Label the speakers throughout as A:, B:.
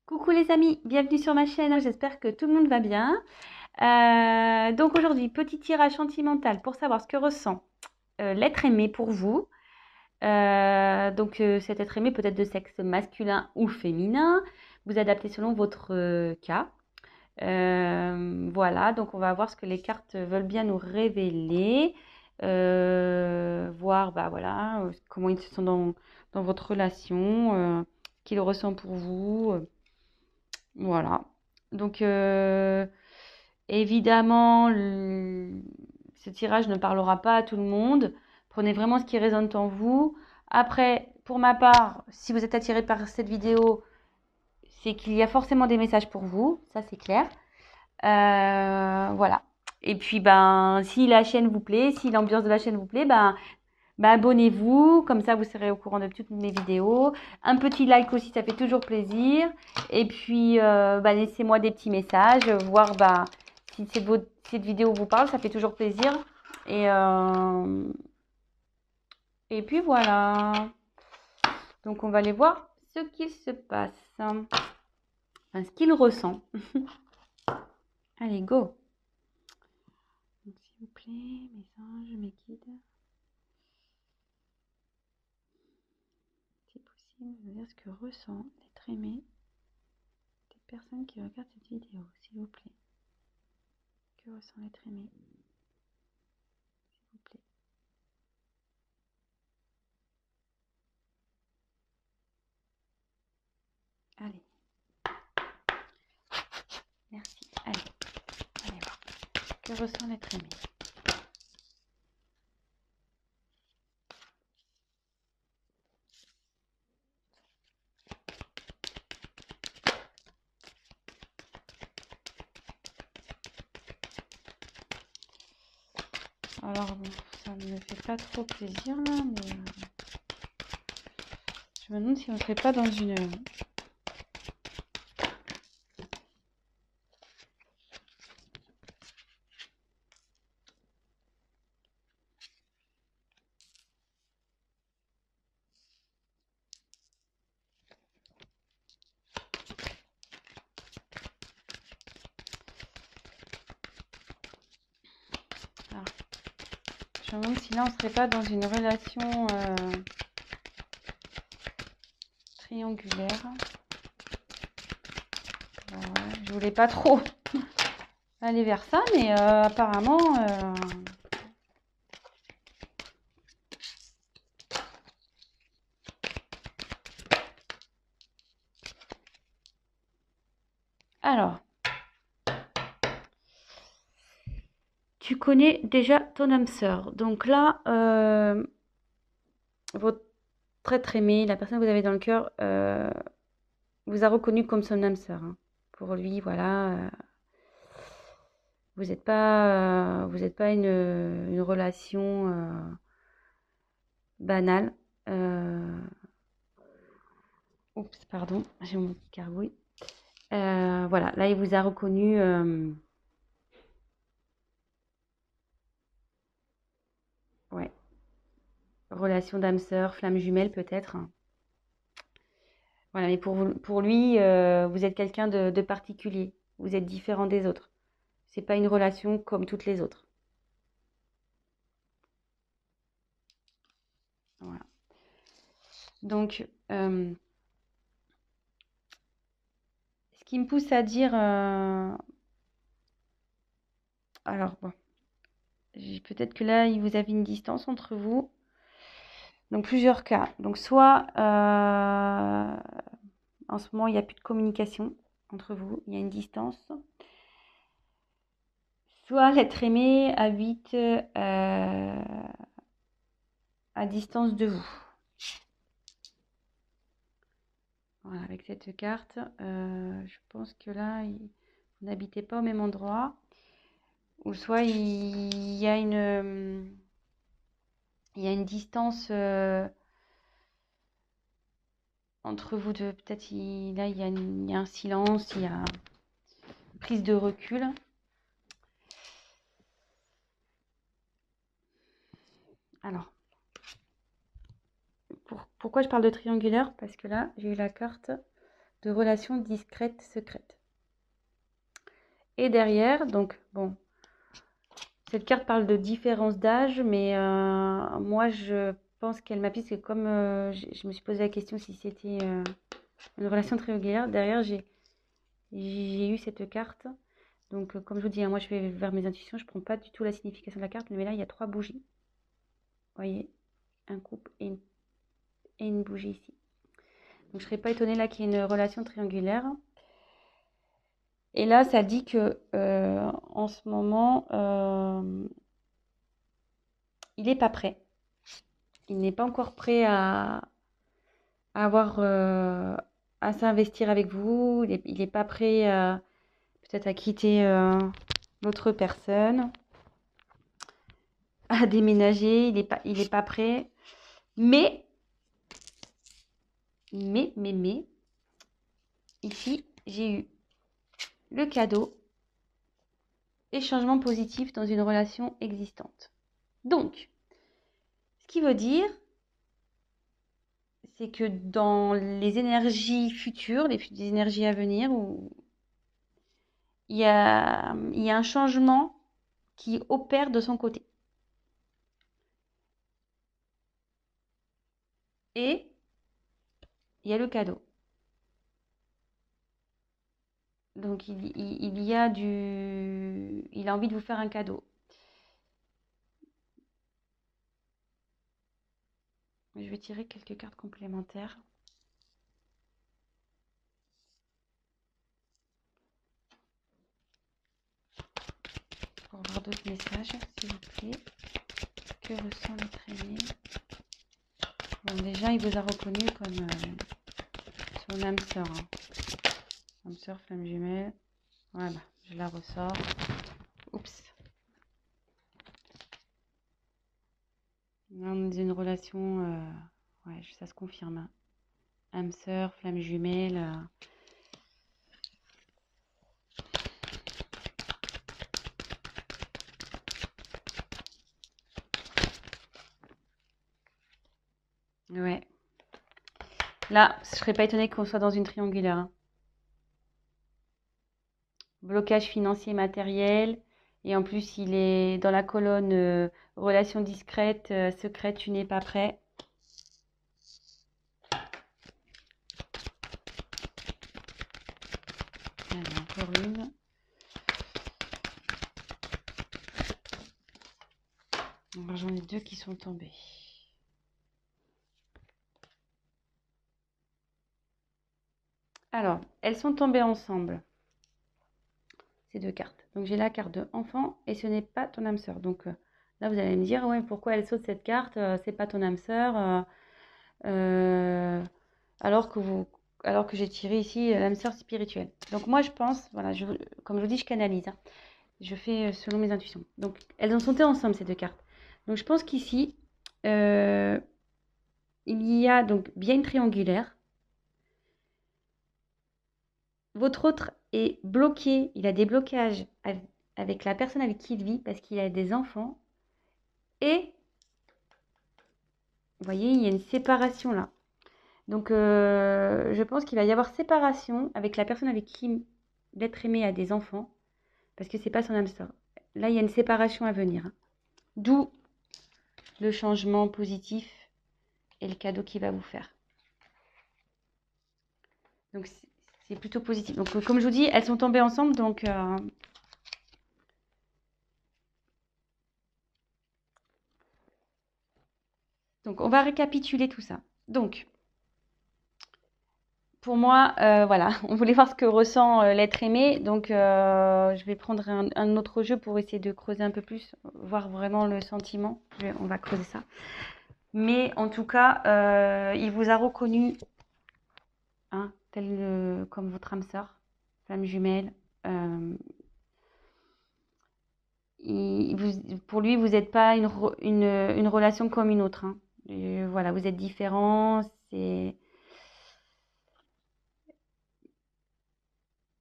A: Coucou les amis, bienvenue sur ma chaîne, j'espère que tout le monde va bien. Donc aujourd'hui, petit tirage sentimental pour savoir ce que ressent l'être aimé pour vous. Cet être aimé peut être de sexe masculin ou féminin, vous adaptez selon votre cas. Voilà, donc on va voir ce que les cartes veulent bien nous révéler, voir bah, voilà, comment ils se sont dans votre relation, qu'il ressent pour vous. Voilà. Donc, évidemment, ce tirage ne parlera pas à tout le monde. Prenez vraiment ce qui résonne en vous. Après, pour ma part, si vous êtes attiré par cette vidéo, c'est qu'il y a forcément des messages pour vous. Ça, c'est clair. Voilà. Et puis, ben, si la chaîne vous plaît, si l'ambiance de la chaîne vous plaît, ben, abonnez-vous, comme ça vous serez au courant de toutes mes vidéos. Un petit like aussi, ça fait toujours plaisir. Et puis, laissez-moi des petits messages, voir si cette vidéo vous parle, ça fait toujours plaisir. Et, euh, et puis voilà. Donc on va aller voir ce qu'il se passe, enfin, ce qu'il ressent. Allez, go. S'il vous plaît, mes anges, mes guides. Si possible, me dire ce que ressent l'être aimé des personnes qui regardent cette vidéo, s'il vous plaît. Que ressent l'être aimé, s'il vous plaît. Allez. Merci. Allez voir. Que ressent l'être aimé? Alors bon, ça ne me fait pas trop plaisir là, mais je me demande si on ne serait pas dans une... Alors, je me demande si là on ne serait pas dans une relation triangulaire. Je voulais pas trop aller vers ça, mais apparemment... Alors, tu connais déjà ton âme sœur. Donc là, votre être aimé, la personne que vous avez dans le cœur, vous a reconnu comme son âme sœur, hein. Pour lui, voilà, vous êtes pas une relation banale. Oups, pardon, j'ai mon petit gargouille. Voilà, là, il vous a reconnu. Ouais, relation d'âme sœur, flamme jumelle peut-être. Voilà, mais pour lui, vous êtes quelqu'un de particulier. Vous êtes différent des autres. C'est pas une relation comme toutes les autres. Voilà. Donc, ce qui me pousse à dire, alors bon, peut-être que là, vous avez une distance entre vous. Donc, plusieurs cas. Donc, soit en ce moment, il n'y a plus de communication entre vous, il y a une distance. Soit l'être aimé habite à distance de vous. Voilà, avec cette carte, je pense que là, vous n'habitez pas au même endroit. Ou soit il y a une distance entre vous deux. Peut-être là, il y a un silence, il y a une prise de recul. Alors, pourquoi je parle de triangulaire? Parce que là, j'ai eu la carte de relations discrètes, secrètes. Et derrière, donc, bon, cette carte parle de différence d'âge, mais moi, je pense qu'elle m'appuie, parce que comme je me suis posé la question si c'était une relation triangulaire, derrière, j'ai eu cette carte. Donc, comme je vous dis, hein, moi, je vais vers mes intuitions, je ne prends pas du tout la signification de la carte, mais là, il y a 3 bougies. Vous voyez, un couple et une bougie ici. Donc, je ne serais pas étonnée là qu'il y ait une relation triangulaire. Et là, ça dit que en ce moment, il n'est pas prêt. Il n'est pas encore prêt à avoir à s'investir avec vous. Il n'est pas prêt peut-être à quitter l'autre personne, à déménager. Il est pas prêt. Mais, ici, j'ai eu le cadeau et changement positif dans une relation existante. Donc, ce qui veut dire, c'est que dans les énergies futures, les énergies à venir, où il y a un changement qui opère de son côté. Et il y a le cadeau. Donc il a envie de vous faire un cadeau. Je vais tirer quelques cartes complémentaires. Pour voir d'autres messages, s'il vous plaît. Que ressent l'être aimé? Bon, déjà, il vous a reconnu comme son âme sœur. Hein. Âme sœur, flamme jumelle. Voilà, je la ressors. Oups. On est dans une relation, ouais, ça se confirme. Hein. Âme sœur, flamme jumelle. Ouais. Là, je serais pas étonnée qu'on soit dans une triangulaire. Hein. Blocage financier matériel. Et en plus, il est dans la colonne relations discrètes, secrètes, tu n'es pas prêt. Allez, encore une. Alors, j'en ai 2 qui sont tombés. Alors, elles sont tombées ensemble. Ces 2 cartes. Donc, j'ai la carte de enfant et ce n'est pas ton âme sœur. Donc, là, vous allez me dire, ouais, pourquoi elle saute cette carte? C'est pas ton âme sœur. Alors que j'ai tiré ici l'âme sœur spirituelle. Donc, moi, je pense, voilà, comme je vous dis, je canalise. Hein. Je fais selon mes intuitions. Donc, elles ont sauté ensemble, ces 2 cartes. Donc, je pense qu'ici, il y a donc bien une triangulaire. Votre autre est bloqué, il a des blocages avec la personne avec qui il vit parce qu'il a des enfants. Et, vous voyez, il y a une séparation là. Donc, je pense qu'il va y avoir séparation avec la personne avec qui l'être aimé a des enfants parce que c'est pas son âme sœur. Là, il y a une séparation à venir. Hein. D'où le changement positif et le cadeau qu'il va vous faire. Donc, c'est plutôt positif. Donc, comme je vous dis, elles sont tombées ensemble. Donc, on va récapituler tout ça. Donc, pour moi, voilà, on voulait voir ce que ressent l'être aimé. Donc, je vais prendre un autre jeu pour essayer de creuser un peu plus, voir vraiment le sentiment. On va creuser ça. Mais en tout cas, il vous a reconnu, hein, tel comme votre âme sœur, flamme jumelle. Pour lui, vous n'êtes pas une relation comme une autre. Hein. Voilà, vous êtes différents. Il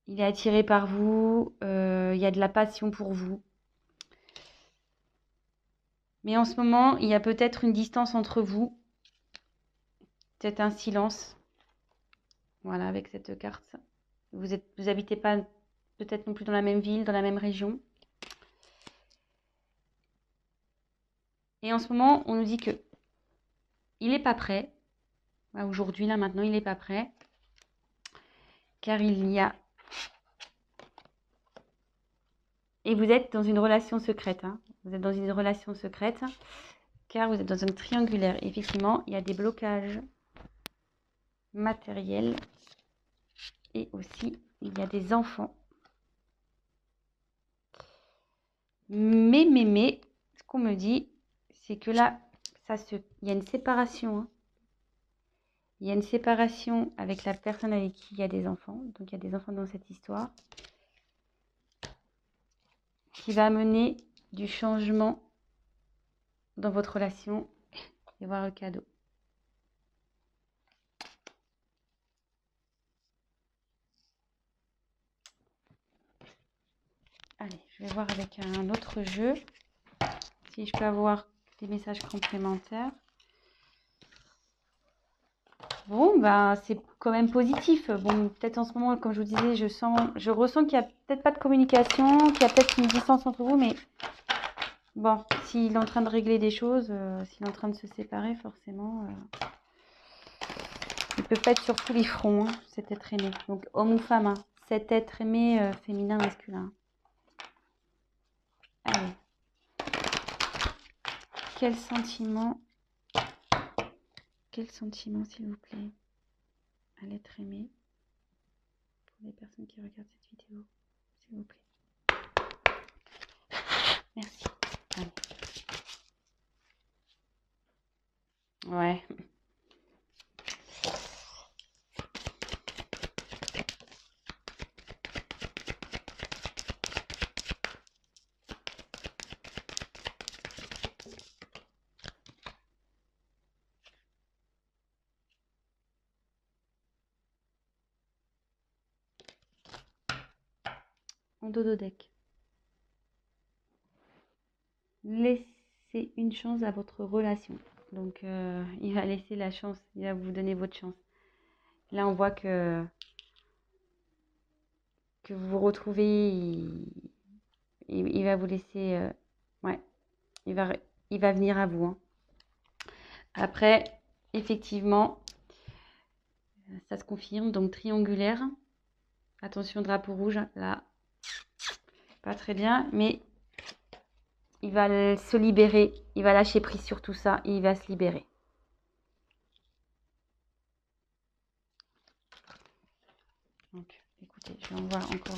A: est attiré par vous. Il y a de la passion pour vous. Mais en ce moment, il y a peut-être une distance entre vous. Peut-être un silence. Voilà, avec cette carte. Vous habitez pas peut-être non plus dans la même ville, dans la même région. Et en ce moment, on nous dit que il n'est pas prêt. Aujourd'hui, là, maintenant, il n'est pas prêt. Car il y a... Et vous êtes dans une relation secrète. Hein. Vous êtes dans une relation secrète. Car vous êtes dans un triangulaire. Effectivement, il y a des blocages matériels. Et aussi, il y a des enfants. Mais, ce qu'on me dit, c'est que là, il y a une séparation. Hein. Il y a une séparation avec la personne avec qui il y a des enfants. Donc, il y a des enfants dans cette histoire. Qui va amener du changement dans votre relation. Et voir le cadeau. Allez, je vais voir avec un autre jeu. Si je peux avoir des messages complémentaires. Bon, bah, c'est quand même positif. Bon, peut-être en ce moment, comme je vous disais, je ressens qu'il n'y a peut-être pas de communication, qu'il y a peut-être une distance entre vous, mais bon, s'il est en train de régler des choses, s'il est en train de se séparer, forcément, il peut pas être sur tous les fronts, hein, cet être aimé. Donc, homme ou femme, hein, cet être aimé féminin, masculin. Allez. Quel sentiment, s'il vous plaît, à l'être aimé pour les personnes qui regardent cette vidéo, s'il vous plaît. Merci. Allez. Ouais. En dodo deck. Laissez une chance à votre relation. Donc, il va laisser la chance, il va vous donner votre chance. Là, on voit que vous vous retrouvez, il va vous laisser... ouais, il va venir à vous. Hein. Après, effectivement, ça se confirme. Donc, triangulaire. Attention, drapeau rouge, là. Pas très bien, mais il va se libérer. Il va lâcher prise sur tout ça et il va se libérer. Donc, écoutez, je vais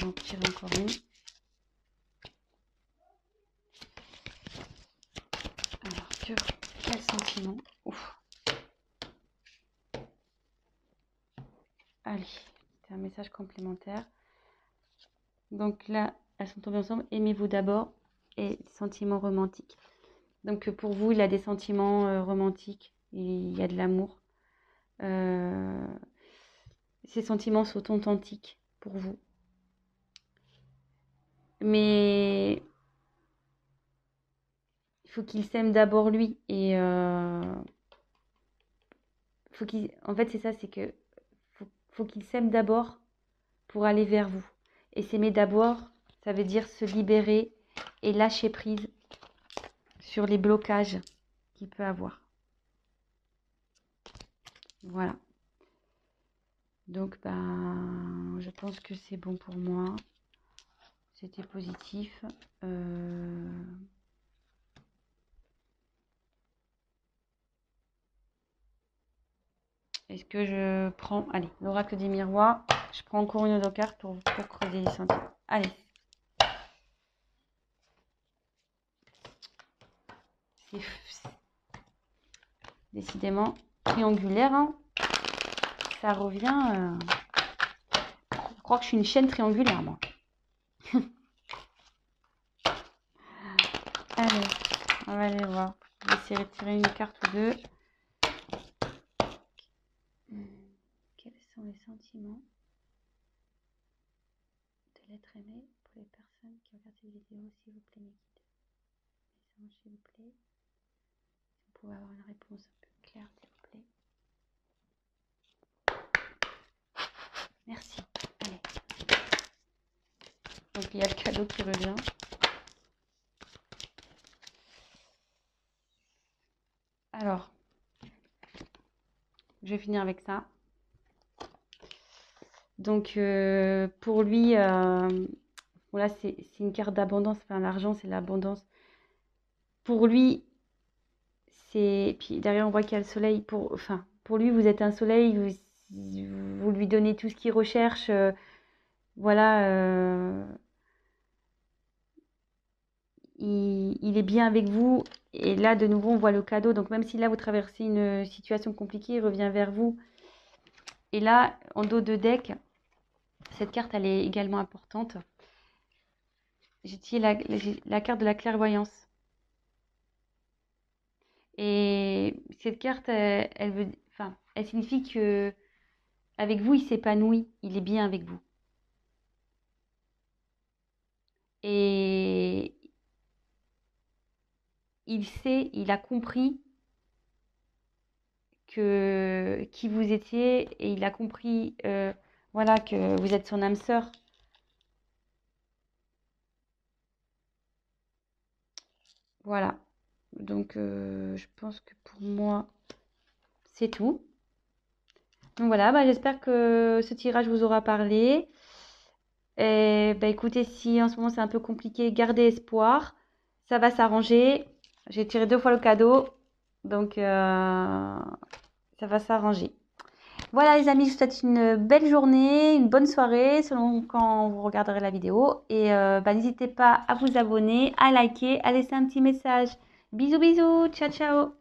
A: en tirer encore une. Alors, quel sentiment? Ouf. Allez, c'est un message complémentaire. Donc là, elles sont tombées ensemble. Aimez-vous d'abord et sentiments romantiques. Donc pour vous, il a des sentiments romantiques. Il y a de l'amour. Ces sentiments sont authentiques pour vous. Mais il faut qu'il s'aime d'abord lui. Et en fait, c'est ça, c'est que faut qu'il s'aime d'abord pour aller vers vous. Et s'aimer d'abord, ça veut dire se libérer et lâcher prise sur les blocages qu'il peut avoir. Voilà. Donc, je pense que c'est bon pour moi. C'était positif. Est-ce que je prends... Allez, l'oracle des miroirs. Je prends encore une autre carte pour creuser les sentiments. Allez. C'est décidément triangulaire. Hein. Ça revient... Je crois que je suis une chaîne triangulaire, moi. Allez, on va aller voir. Je vais essayer de tirer une carte ou deux. Quels sont les sentiments de l'être aimé pour les personnes qui regardent cette vidéo, s'il vous plaît, mes guides. S'il vous plaît. Si vous pouvez avoir une réponse un peu claire, s'il vous plaît. Donc il y a le cadeau qui revient. Alors, je vais finir avec ça. Donc pour lui, voilà, c'est une carte d'abondance. Enfin, l'argent, c'est l'abondance. Pour lui, c'est. Puis derrière, on voit qu'il y a le soleil. Enfin, pour lui, vous êtes un soleil. Vous lui donnez tout ce qu'il recherche. Voilà. Il est bien avec vous. Et là, de nouveau, on voit le cadeau. Donc, même si là, vous traversez une situation compliquée, il revient vers vous. Et là, en dos de deck, cette carte, elle est également importante. J'ai tiré la carte de la clairvoyance. Et cette carte, elle signifie que avec vous, il s'épanouit. Il est bien avec vous. Et il sait, il a compris qui vous étiez et il a compris voilà, que vous êtes son âme sœur. Voilà. Donc, je pense que pour moi, c'est tout. Donc voilà, bah, j'espère que ce tirage vous aura parlé. Et bah, écoutez, si en ce moment c'est un peu compliqué, gardez espoir. Ça va s'arranger. J'ai tiré 2 fois le cadeau. Donc, ça va s'arranger. Voilà les amis, je vous souhaite une belle journée, une bonne soirée selon quand vous regarderez la vidéo. Et bah, n'hésitez pas à vous abonner, à liker, à laisser un petit message. Bisous bisous, ciao ciao.